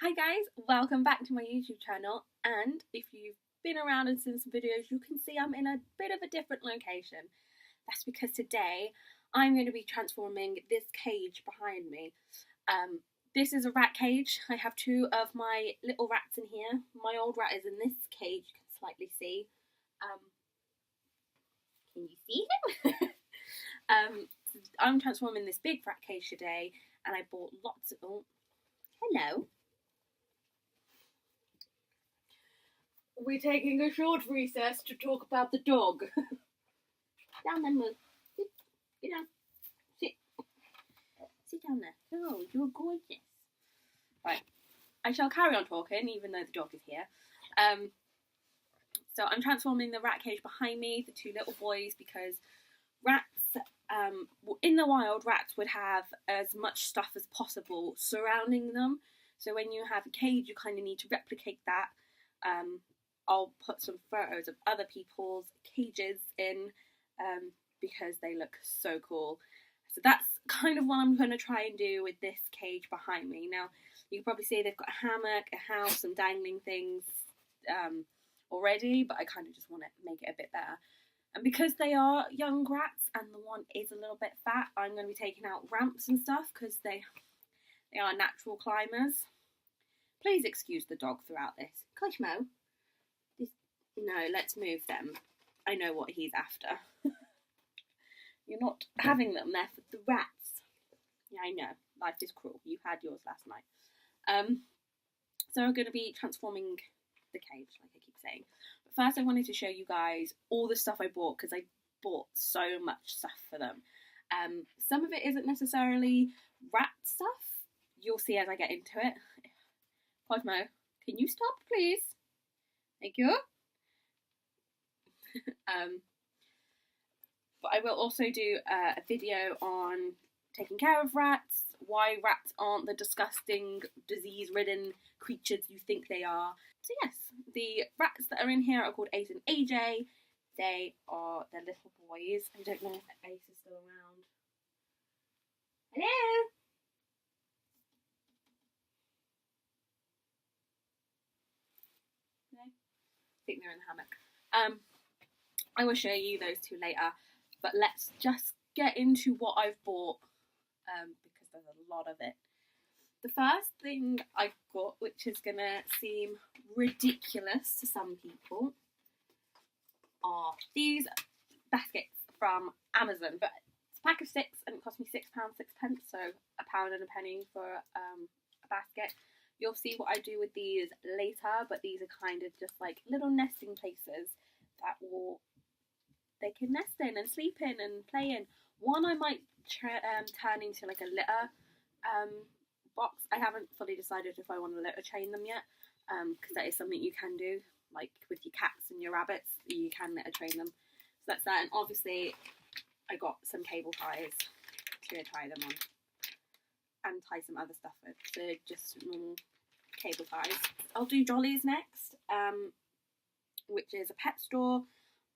Hi guys, welcome back to my YouTube channel, and if you've been around and seen some videos, you can see I'm in a bit of a different location. That's because today I'm going to be transforming this cage behind me. This is a rat cage. I have two of my little rats in here. My old rat is in this cage, you can slightly see. Can you see him? I'm transforming this big rat cage today, and I bought lots of... Oh, hello. We're taking a short recess to talk about the dog. Down there, Moo. Sit down. Sit. Sit down there. Oh, you're gorgeous. Right. I shall carry on talking, even though the dog is here. So I'm transforming the rat cage behind me, the two little boys, because rats, in the wild, rats would have as much stuff as possible surrounding them. So when you have a cage, you kind of need to replicate that. I'll put some photos of other people's cages in because they look so cool. So that's kind of what I'm going to try and do with this cage behind me. Now, you can probably see they've got a hammock, a house, some dangling things already, but I kind of just want to make it a bit better. And because they are young rats and the one is a little bit fat, I'm going to be taking out ramps and stuff because they are natural climbers. Please excuse the dog throughout this. Cosmo. No, let's move them. I know what he's after. You're not having them there for the rats. Yeah, I know. Life is cruel. You had yours last night. So I'm going to be transforming the cage, like I keep saying. But first I wanted to show you guys all the stuff I bought, because I bought so much stuff for them. Some of it isn't necessarily rat stuff. You'll see as I get into it. Cosmo, can you stop, please? Thank you. But I will also do a video on taking care of rats, why rats aren't the disgusting, disease-ridden creatures you think they are. So yes, the rats that are in here are called Ace and AJ. They're little boys. I don't know if Ace is still around. Hello? No? I think they're in the hammock. I will show you those two later, but let's just get into what I've bought, because there's a lot of it. The first thing I've got, which is going to seem ridiculous to some people, are these baskets from Amazon. But it's a pack of 6 and it cost me £6, 6p, so £1 and a penny for a basket. You'll see what I do with these later, but these are kind of just like little nesting places that they can nest in and sleep in and play in. One I might turn into like a litter box. I haven't fully decided if I want to litter train them yet, because that is something you can do, like with your cats and your rabbits, you can litter train them. So that's that, and obviously I got some cable ties to tie them on, and tie some other stuff with, so just normal cable ties. I'll do Jollyes next, which is a pet store.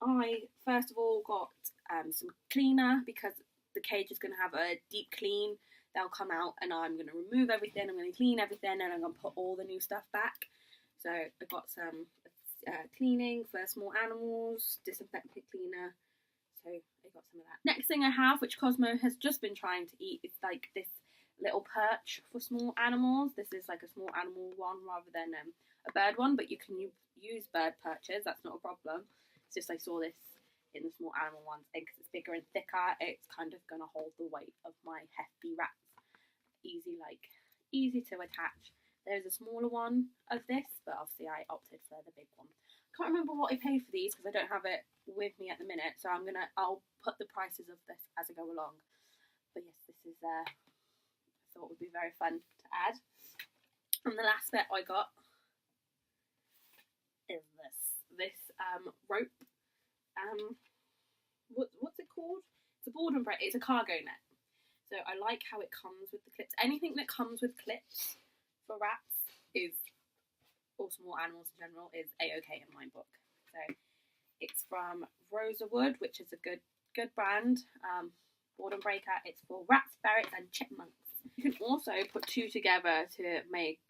I first of all got some cleaner, because the cage is going to have a deep clean. They'll come out and I'm going to remove everything, I'm going to clean everything, and I'm going to put all the new stuff back. So I got some cleaning for small animals, disinfectant cleaner, so I got some of that. Next thing I have, which Cosmo has just been trying to eat, is like this little perch for small animals. This is like a small animal one rather than a bird one, but you can use bird perches, that's not a problem. It's just I saw this in the small animal ones, and because it's bigger and thicker, it's kind of going to hold the weight of my hefty rats. Easy to attach. There's a smaller one of this, but obviously I opted for the big one. Can't remember what I paid for these because I don't have it with me at the minute, so I'll put the prices of this as I go along. But yes, this is I thought would be very fun to add. And the last bit I got is this rope. What's it called? It's a board and break. It's a cargo net. So I like how it comes with the clips. Anything that comes with clips for rats or small animals in general, is a-okay in my book. So it's from Rosawood, which is a good brand. Board and breaker. It's for rats, ferrets, and chipmunks. You can also put two together to make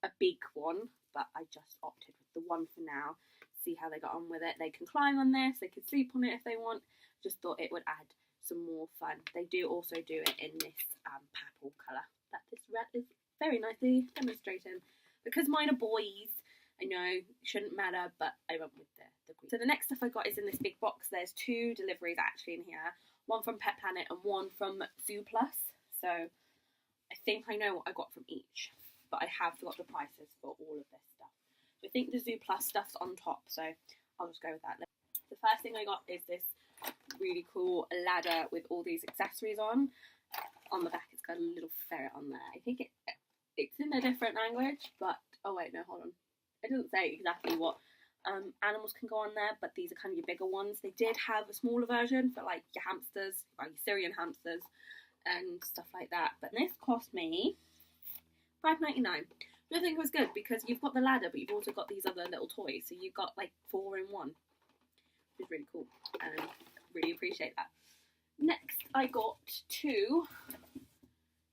a big one, but I just opted with the one for now. See how they got on with it. They can climb on this, they can sleep on it if they want. Just thought it would add some more fun. They do also do it in this purple colour that this red is very nicely demonstrating. Because mine are boys, I know it shouldn't matter, but I went with the green. So the next stuff I got is in this big box. There's 2 deliveries actually in here. One from Pet Planet and one from Zooplus. So I think I know what I got from each, but I have got the prices for all of this stuff. So I think the Zooplus stuff's on top, so I'll just go with that. The first thing I got is this really cool ladder with all these accessories on. On the back it's got a little ferret on there. I think it's in a different language, but oh wait, no, hold on. It doesn't say exactly what animals can go on there, but these are kind of your bigger ones. They did have a smaller version for like your hamsters, like your Syrian hamsters and stuff like that, but this cost me $5.99. I think it was good because you've got the ladder, but you've also got these other little toys, so you've got like 4 in 1, which is really cool. Really appreciate that. Next, I got 2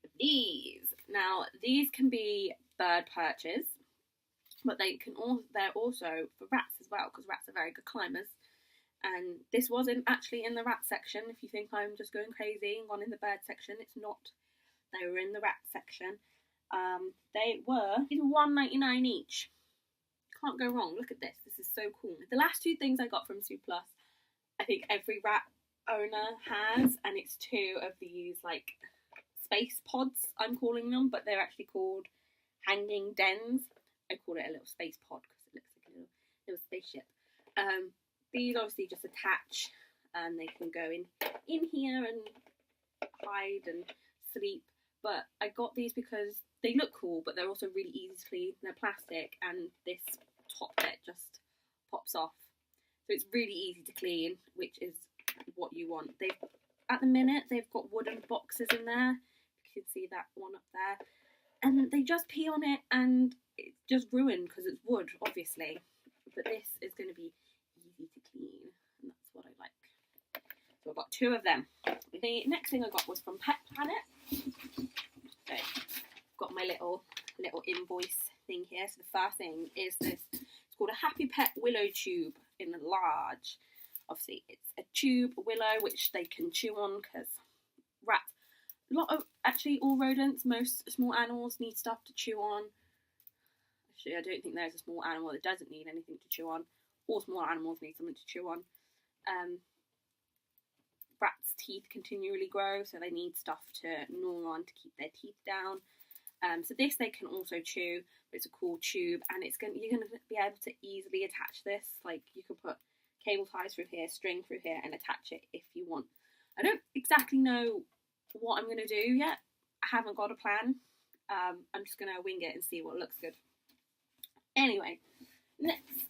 of these. Now, these can be bird perches, but they're also for rats as well, because rats are very good climbers. And this wasn't actually in the rat section. If you think I'm just going crazy and gone in the bird section, it's not. They were in the rat section. They were $1.99 each. Can't go wrong. Look at this. This is so cool. The last 2 things I got from Zooplus, I think every rat owner has, and it's 2 of these like space pods, I'm calling them, but they're actually called hanging dens. I call it a little space pod because it looks like a little spaceship. These obviously just attach, and they can go in here and hide and sleep. But I got these because they look cool, but they're also really easy to clean. They're plastic, and this top bit just pops off, so it's really easy to clean, which is what you want. At the minute they've got wooden boxes in there. You can see that one up there, and they just pee on it, and it's just ruined because it's wood, obviously. But this is going to be easy to clean, and that's what I like. So I got 2 of them. The next thing I got was from Pet Planet. So I've got my little invoice thing here. So the first thing is this. It's called a Happy Pet Willow Tube in large. Obviously, it's a tube, a willow, which they can chew on because rats, actually all rodents, most small animals need stuff to chew on. Actually, I don't think there's a small animal that doesn't need anything to chew on. All small animals need something to chew on. Rats' teeth continually grow, so they need stuff to gnaw on to keep their teeth down. So this they can also chew, but it's a cool tube, and you're going to be able to easily attach this. Like, you can put cable ties through here, string through here, and attach it if you want. I don't exactly know what I'm going to do yet. I haven't got a plan. I'm just going to wing it and see what looks good. Anyway, next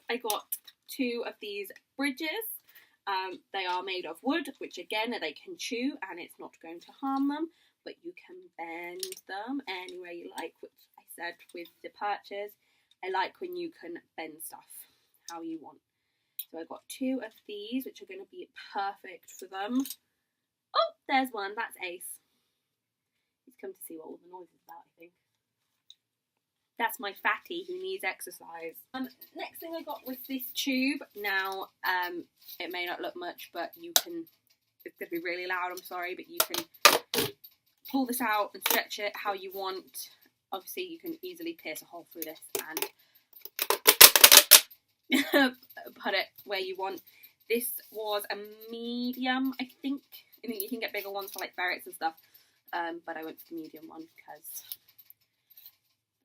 I got 2 of these bridges. They are made of wood, which again they can chew, and it's not going to harm them, but you can bend them any way you like, which I said with the perches. I like when you can bend stuff how you want. So I got 2 of these, which are going to be perfect for them. Oh, there's one. That's Ace. He's come to see what all the noise is about, I think. That's my fatty who needs exercise. Next thing I got was this tube. Now, it may not look much, but it's going to be really loud, I'm sorry, but you can pull this out and stretch it how you want. Obviously, you can easily pierce a hole through this and put it where you want. This was a medium, I think. I think you can get bigger ones for like ferrets and stuff, but I went for the medium one because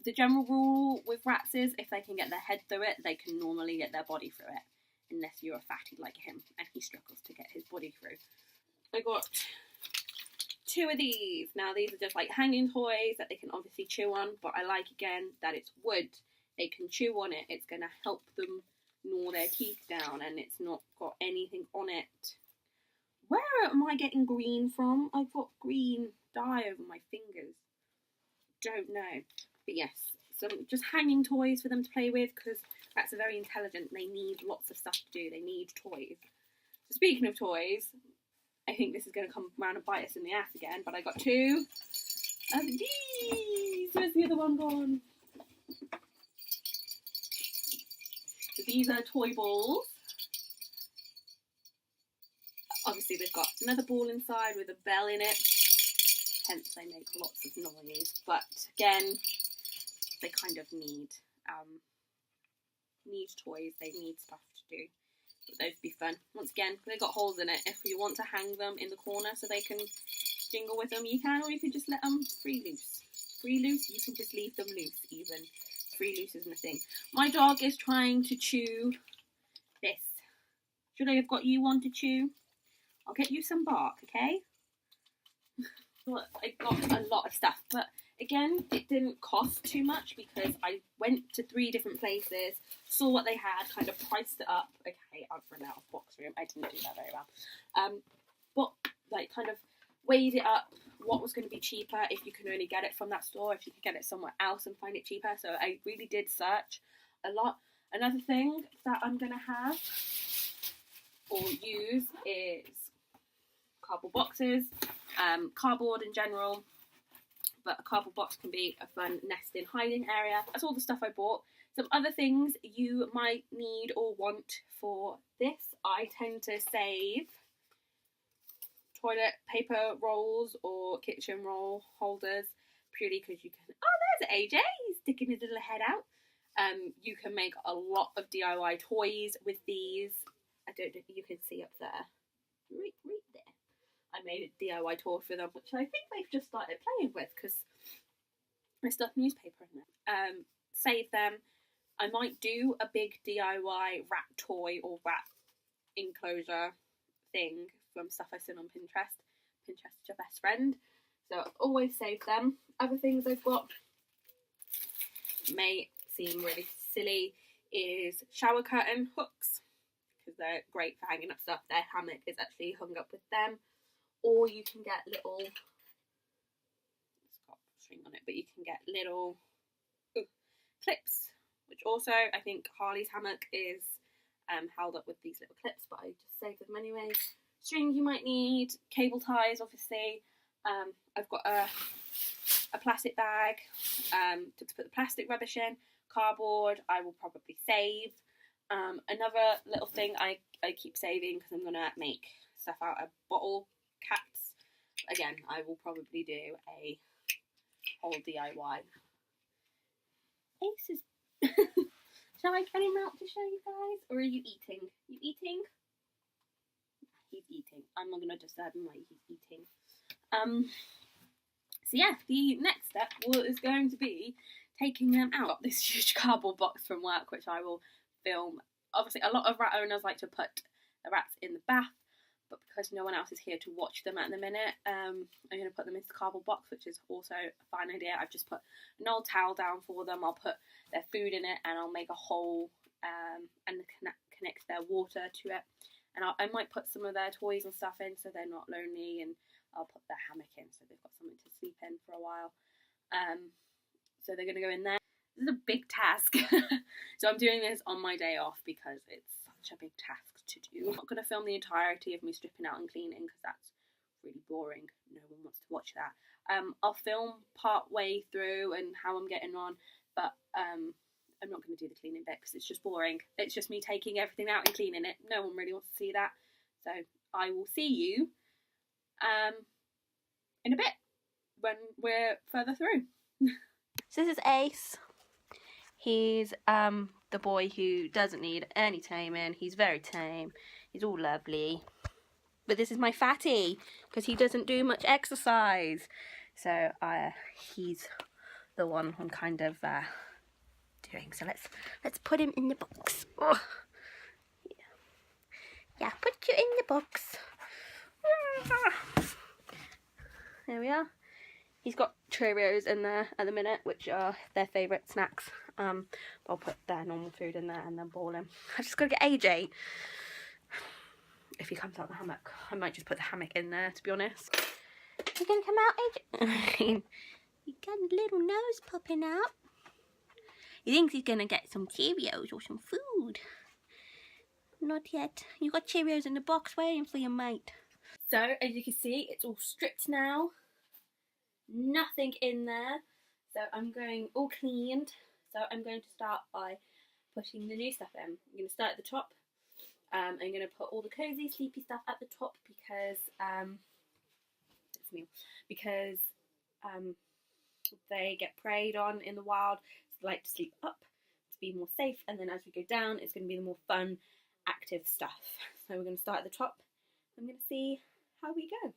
the general rule with rats is if they can get their head through it, they can normally get their body through it, unless you're a fatty like him and he struggles to get his body through. I got 2 of these. Now these are just like hanging toys that they can obviously chew on, but I like again that it's wood. They can chew on it. It's going to help them gnaw their teeth down, and it's not got anything on it. Where am I getting green from? I've got green dye over my fingers. Don't know. But yes, some just hanging toys for them to play with, because rats are very intelligent. They need lots of stuff to do. They need toys. So speaking of toys, I think this is going to come around and bite us in the ass again, but I got 2 of these. Where's the other one gone? So these are toy balls. Obviously they've got another ball inside with a bell in it, hence they make lots of noise, but again, they kind of need toys, they need stuff to do. But those would be fun. Once again, they've got holes in it. If you want to hang them in the corner so they can jingle with them, you can, or you can just let them free loose. Free loose, you can just leave them loose even. Free loose isn't a thing. My dog is trying to chew this. Should I have got you one to chew? I'll get you some bark, okay? I got a lot of stuff, but again, it didn't cost too much because I went to 3 different places, saw what they had, kind of priced it up. Okay, I've run out of box room. I didn't do that very well. But like kind of weighed it up, what was going to be cheaper if you can only get it from that store, if you could get it somewhere else and find it cheaper. So I really did search a lot. Another thing that I'm going to have or use is cardboard boxes, cardboard in general, but a cardboard box can be a fun nesting hiding area. That's all the stuff I bought. Some other things you might need or want for this, I tend to save toilet paper rolls or kitchen roll holders, purely because you can, oh there's AJ, he's sticking his little head out. You can make a lot of DIY toys with these. I don't know if you can see up there, right there. I made a DIY toy for them, which I think they've just started playing with because I stuck newspaper in there. Save them. I might do a big DIY rat toy or rat enclosure thing from stuff I've seen on Pinterest. Pinterest is your best friend. So always save them. Other things I've got may seem really silly is shower curtain hooks because they're great for hanging up stuff. Their hammock is actually hung up with them. Or you can get little, it's got a string on it, but you can get little clips, which also I think Harley's hammock is held up with these little clips, but I just saved them anyway. String you might need, cable ties obviously. I've got a plastic bag to put the plastic rubbish in. Cardboard I will probably save. Another little thing I keep saving because I'm going to make stuff out of bottle caps. Again, I will probably do a whole DIY. Ace is... Shall I get him out to show you guys? Or are you eating? You eating? He's eating. I'm not going to disturb him while he's eating. So yeah, the next step is going to be taking them out. This huge cardboard box from work, which I will film. Obviously, a lot of rat owners like to put the rats in the bath, but because no one else is here to watch them at the minute, I'm going to put them into the cardboard box, which is also a fine idea. I've just put an old towel down for them. I'll put their food in it, and I'll make a hole and connect their water to it. And I might put some of their toys and stuff in so they're not lonely, and I'll put their hammock in so they've got something to sleep in for a while. So they're going to go in there. This is a big task. So I'm doing this on my day off because it's such a big task to do. I'm not going to film the entirety of me stripping out and cleaning because that's really boring. No one wants to watch that. I'll film part way through and how I'm getting on, but I'm not going to do the cleaning bit because it's just boring. It's just me taking everything out and cleaning it. No one really wants to see that. So I will see you in a bit when we're further through. So this is Ace. He's the boy who doesn't need any taming. He's very tame. He's all lovely. But this is my fatty because he doesn't do much exercise. So he's the one I'm kind of doing. So let's put him in the box. Oh. Yeah, put you in the box. There we are. He's got Cheerios in there at the minute, which are their favourite snacks. I'll put their normal food in there and then ball him. I just gotta get AJ. If he comes out of the hammock, I might just put the hammock in there, to be honest. You gonna come out, AJ? You got a little nose popping out. He thinks he's gonna get some Cheerios or some food. Not yet. You got Cheerios in the box waiting for you, mate. So as you can see, it's all stripped now. Nothing in there. So I'm going all cleaned. So I'm going to start by putting the new stuff in. I'm going to start at the top. I'm going to put all the cozy, sleepy stuff at the top because they get preyed on in the wild. So they like to sleep up to be more safe. And then as we go down, it's going to be the more fun, active stuff. So we're going to start at the top. I'm going to see how we go.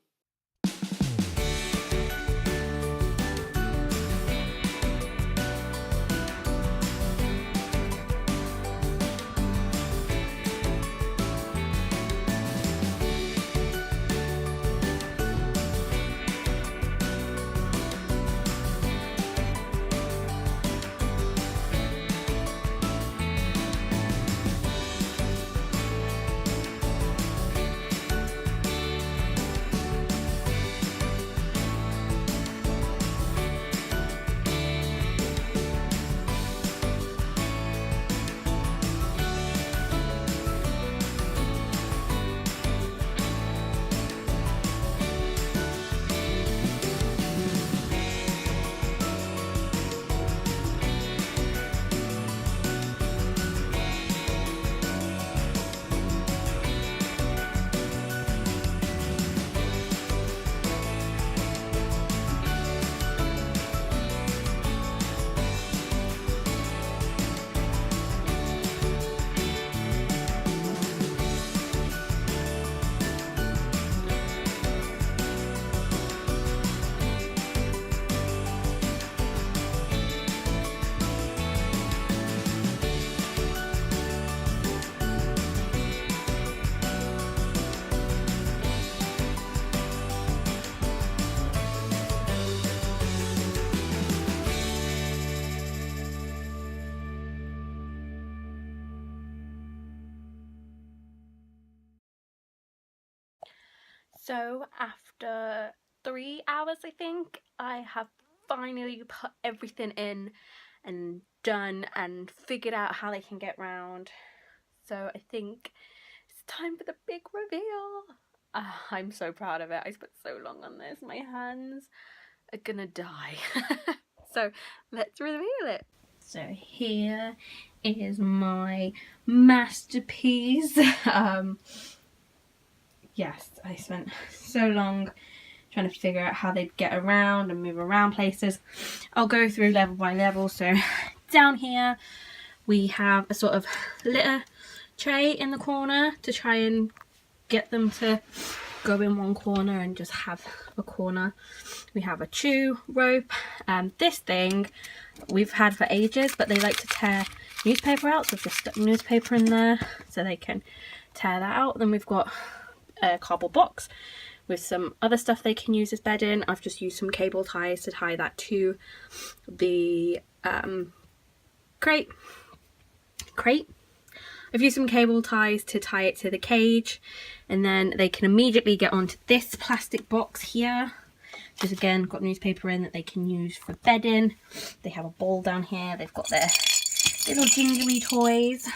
So after 3 hours, I think, I have finally put everything in and done and figured out how they can get round. So I think it's time for the big reveal. I'm so proud of it. I spent so long on this. My hands are gonna die. So let's reveal it. So here is my masterpiece. Yes, I spent so long trying to figure out how they'd get around and move around places. I'll go through level by level. So down here we have a sort of litter tray in the corner to try and get them to go in one corner and just have a corner. We have a chew rope. This thing we've had for ages, but they like to tear newspaper out, so I've just stuck newspaper in there so they can tear that out. Then we've got a cardboard box with some other stuff they can use as bedding. I've just used some cable ties to tie that to the crate. I've used some cable ties to tie it to the cage, and then they can immediately get onto this plastic box here, which is again got newspaper in that they can use for bedding. They have a ball down here. They've got their little gingery toys.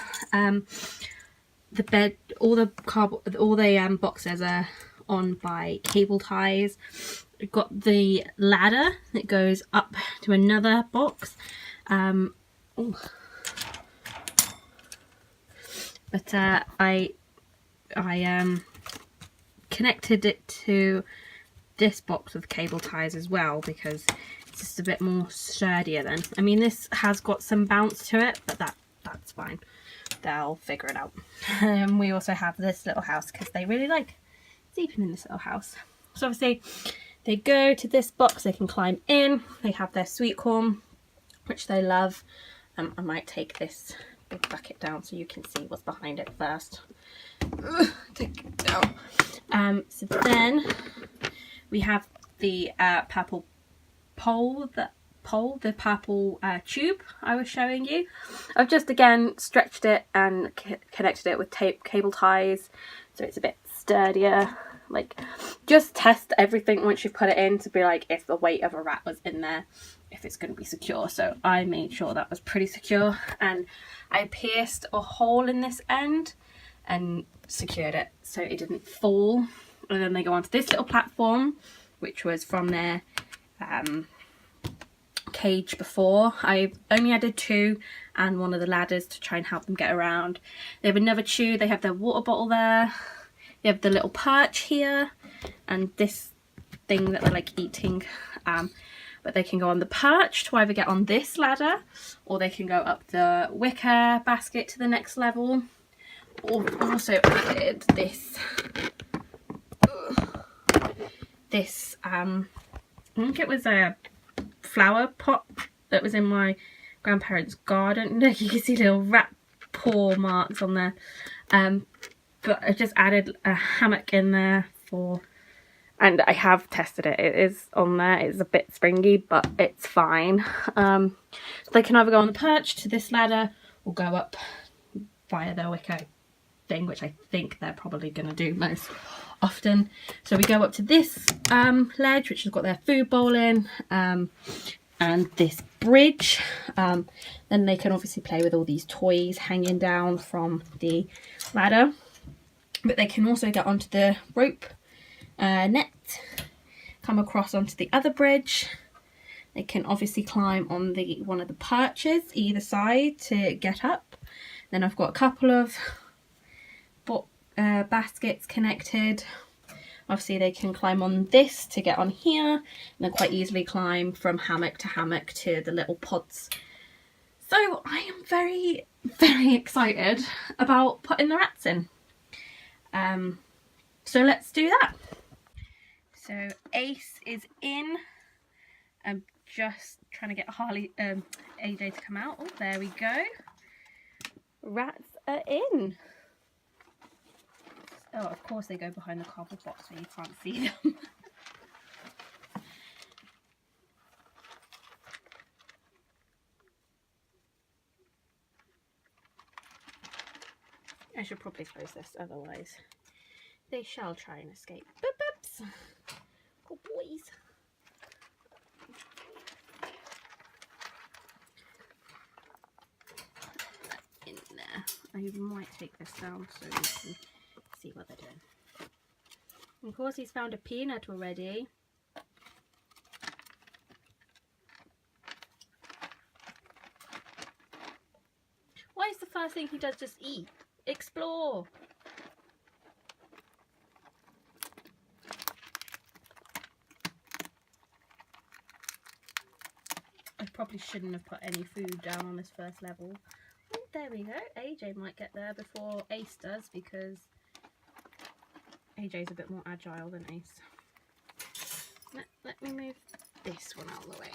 The bed, all the boxes are on by cable ties. We've got the ladder that goes up to another box. But I connected it to this box with cable ties as well because it's just a bit more sturdier then. I mean, this has got some bounce to it, but that's fine. They'll figure it out. We also have this little house because they really like sleeping in this little house. So obviously they go to this box, they can climb in, they have their sweet corn, which they love. I might take this big bucket down so you can see what's behind it first. Take it down. So then we have the purple pole, the purple tube I was showing you. I've just again stretched it and connected it with cable ties so it's a bit sturdier. Like, just test everything once you've put it in to be like if the weight of a rat was in there, if it's going to be secure. So I made sure that was pretty secure, and I pierced a hole in this end and secured it so it didn't fall and then they go onto this little platform, which was from their cage before. I've only added 2 and one of the ladders to try and help them get around. They have another chew, they have their water bottle there, they have the little perch here, and this thing that they're like eating, but they can go on the perch to either get on this ladder, or they can go up the wicker basket to the next level. Or also added this I think it was a flower pot that was in my grandparents' garden. Look, you can see little rat paw marks on there. But I just added a hammock in there for, and I have tested it. It is on there. It's a bit springy, but it's fine. So they can either go on the perch to this ladder or go up via the wicker thing, which I think they're probably going to do most often. So we go up to this ledge, which has got their food bowl in, and this bridge. Then they can obviously play with all these toys hanging down from the ladder, but they can also get onto the rope net, come across onto the other bridge. They can obviously climb on the one of the perches either side to get up. Then I've got a couple of baskets connected. Obviously they can climb on this to get on here, and then quite easily climb from hammock to the little pods. So I am very, very excited about putting the rats in. So let's do that. So Ace is in. I'm just trying to get AJ to come out. Oh, there we go. Rats are in. Oh, of course they go behind the cardboard box where you can't see them. I should probably close this, otherwise they shall try and escape. Boop boops. Good boys. In there. I might take this down so we can see what they're doing. Of course, he's found a peanut already. Why is the first thing he does just eat? Explore! I probably shouldn't have put any food down on this first level. Oh, there we go. AJ might get there before Ace does, because AJ's a bit more agile than Ace. Let me move this one out of the way.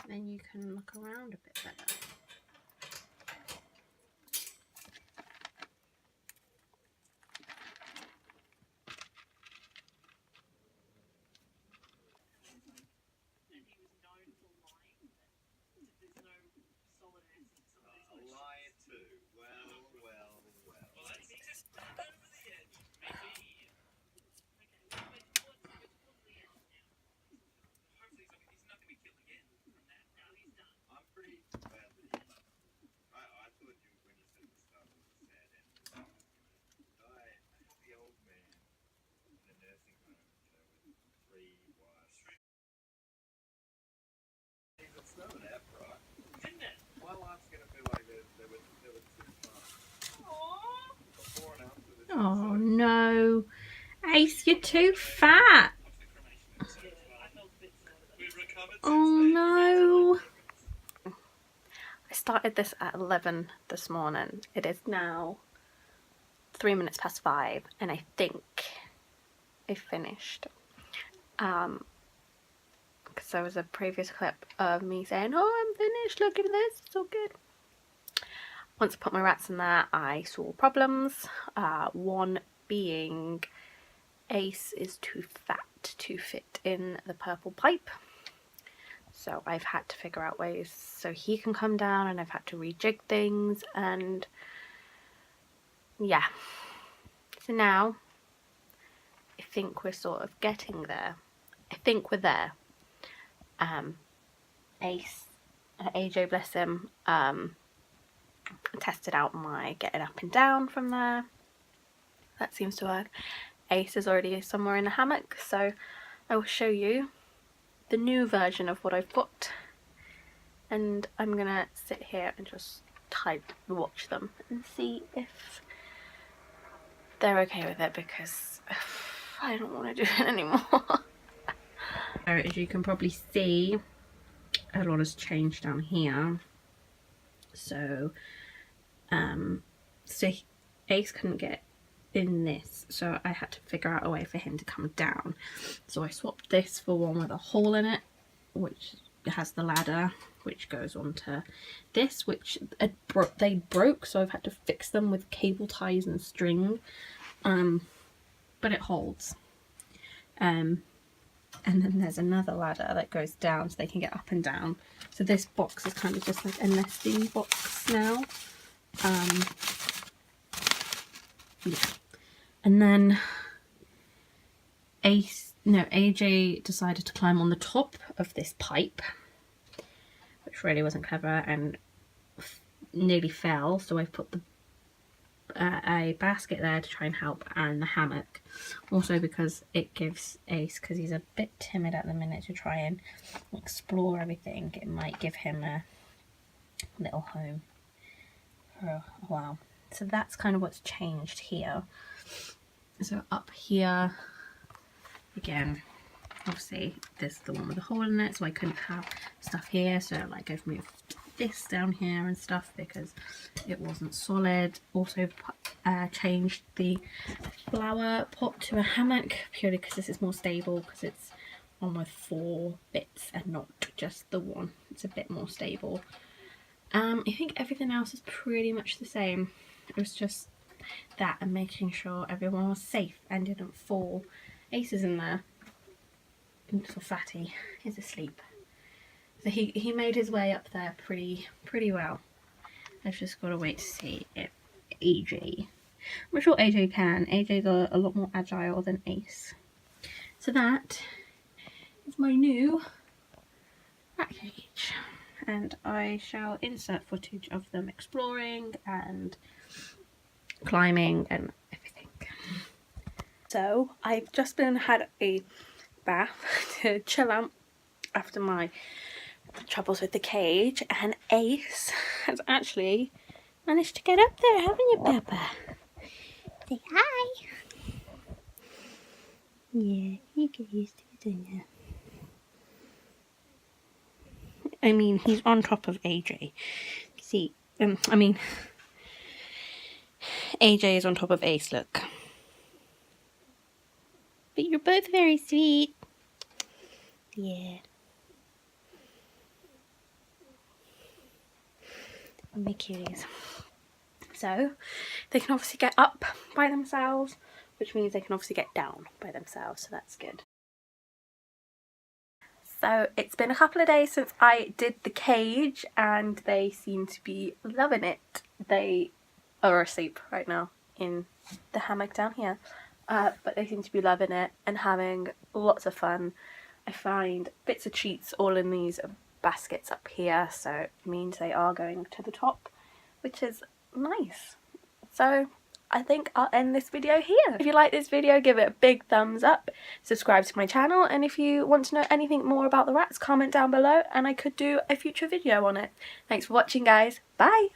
Then you can look around a bit better. Oh no, Ace, you're too fat. Oh no. I started this at 11 this morning. It is now 3 minutes past 5 and I think I finished. Because there was a previous clip of me saying, oh, I'm finished, look at this, it's so good. Once I put my rats in there, I saw problems. One being Ace is too fat to fit in the purple pipe. So I've had to figure out ways so he can come down, and I've had to rejig things, and yeah. So now I think we're sort of getting there. I think we're there. AJ, bless him, tested out my getting up and down from there. That seems to work. Ace is already somewhere in the hammock, so I will show you the new version of what I've got, and I'm gonna sit here and just watch them and see if they're okay with it, because I don't want to do it anymore. So as you can probably see, a lot has changed down here. So Ace couldn't get in this, so I had to figure out a way for him to come down. So I swapped this for one with a hole in it, which has the ladder which goes onto this, which they broke, so I've had to fix them with cable ties and string, but it holds. And then there's another ladder that goes down so they can get up and down. So this box is kind of just like a nesting box now. Yeah. And then AJ decided to climb on the top of this pipe, which really wasn't clever, and nearly fell. So I put a basket there to try and help, and the hammock. Also because it gives Ace, because he's a bit timid at the minute, to try and explore everything. It might give him a little home for a while. So that's kind of what's changed here. So up here, again, obviously there's the one with the hole in it, so I couldn't have stuff here. So like I've moved this down here and stuff because it wasn't solid. Also changed the flower pot to a hammock purely because this is more stable, because it's on with 4 bits and not just the one. It's a bit more stable. I think everything else is pretty much the same. It was just that and making sure everyone was safe and didn't fall. Ace is in there. Little fatty. He's asleep. So he made his way up there pretty well. I've just got to wait to see if AJ... I'm sure AJ can. AJ's a lot more agile than Ace. So that is my new rat cage. And I shall insert footage of them exploring and climbing and everything. So I've just had a bath to chill out after my troubles with the cage, and Ace has actually managed to get up there, haven't you, Peppa? Say hi. Yeah, you get used to it, don't you? I mean, he's on top of AJ. See, AJ is on top of Ace, look. But you're both very sweet. Yeah. My cuties. So, they can obviously get up by themselves, which means they can obviously get down by themselves, so that's good. So it's been a couple of days since I did the cage, and they seem to be loving it. They are asleep right now in the hammock down here, but they seem to be loving it and having lots of fun. I find bits of treats all in these baskets up here, so it means they are going to the top, which is nice. So I think I'll end this video here. If you like this video, give it a big thumbs up, subscribe to my channel, and if you want to know anything more about the rats, comment down below and I could do a future video on it. Thanks for watching, guys. Bye!